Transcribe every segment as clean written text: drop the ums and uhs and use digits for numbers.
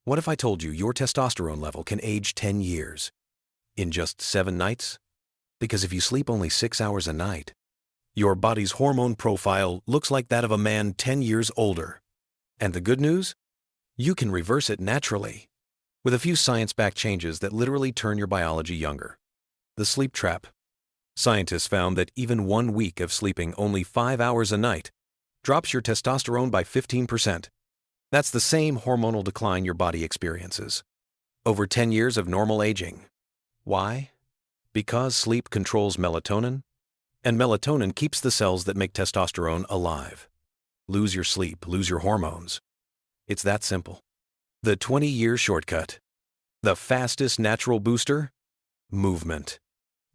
What if I told you your testosterone level can age 10 years in just 7 nights? Because if you sleep only 6 hours a night, your body's hormone profile looks like that of a man 10 years older. And the good news? You can reverse it naturally with a few science-backed changes that literally turn your biology younger. The sleep trap. Scientists found that even 1 week of sleeping only 5 hours a night drops your testosterone by 15%. That's the same hormonal decline your body experiences over 10 years of normal aging. Why? Because sleep controls melatonin, and melatonin keeps the cells that make testosterone alive. Lose your sleep, lose your hormones. It's that simple. The 20-year shortcut. The fastest natural booster? Movement.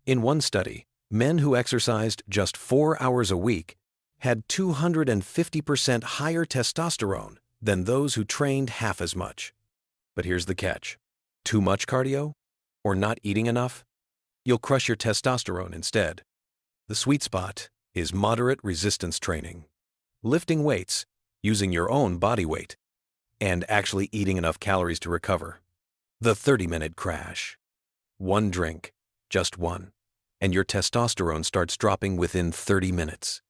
In one study, men who exercised just 4 hours a week had 250% higher testosterone than those who trained half as much. But here's the catch. Too much cardio? Or not eating enough? You'll crush your testosterone instead. The sweet spot is moderate resistance training. Lifting weights, using your own body weight, and actually eating enough calories to recover. The 30-minute crash. One drink, just one, and your testosterone starts dropping within 30 minutes.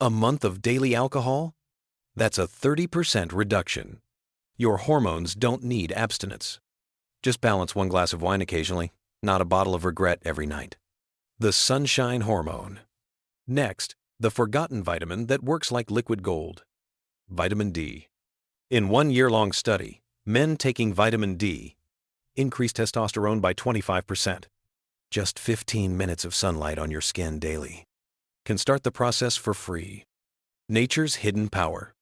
A month of daily alcohol? That's a 30% reduction. Your hormones don't need abstinence. Just balance 1 glass of wine occasionally, not a bottle of regret every night. The sunshine hormone. Next, the forgotten vitamin that works like liquid gold. Vitamin D. In one year-long study, men taking vitamin D increased testosterone by 25%. Just 15 minutes of sunlight on your skin daily can start the process for free. Nature's hidden power.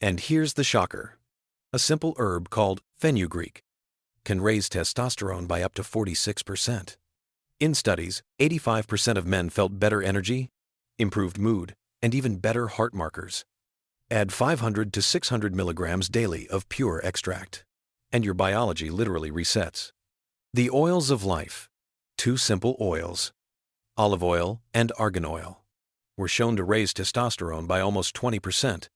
And here's the shocker. A simple herb called Fenugreek can raise testosterone by up to 46%. In studies, 85% of men felt better energy, improved mood, and even better heart markers. Add 500 to 600 milligrams daily of pure extract, and your biology literally resets. The oils of life, 2 simple oils, olive oil and argan oil, were shown to raise testosterone by almost 20%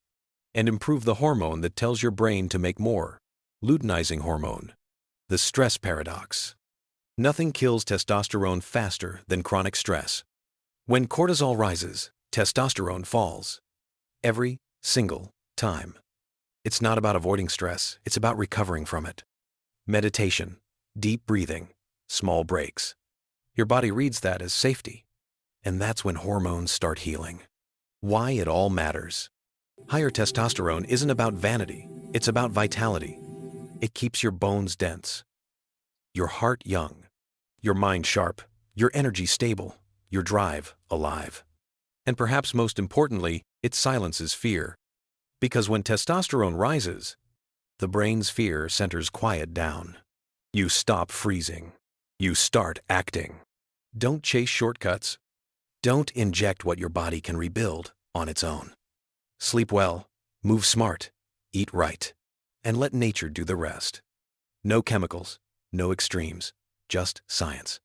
and improve the hormone that tells your brain to make more, luteinizing hormone. The stress paradox. Nothing kills testosterone faster than chronic stress. When cortisol rises, testosterone falls. Every single time. It's not about avoiding stress, it's about recovering from it. Meditation, deep breathing, small breaks. Your body reads that as safety. And that's when hormones start healing. Why it all matters. Higher testosterone isn't about vanity, it's about vitality. It keeps your bones dense, your heart young, your mind sharp, your energy stable, your drive alive. And perhaps most importantly, it silences fear. Because when testosterone rises, the brain's fear centers quiet down. You stop freezing. You start acting. Don't chase shortcuts. Don't inject what your body can rebuild on its own. Sleep well, move smart, eat right, and let nature do the rest. No chemicals, no extremes, just science.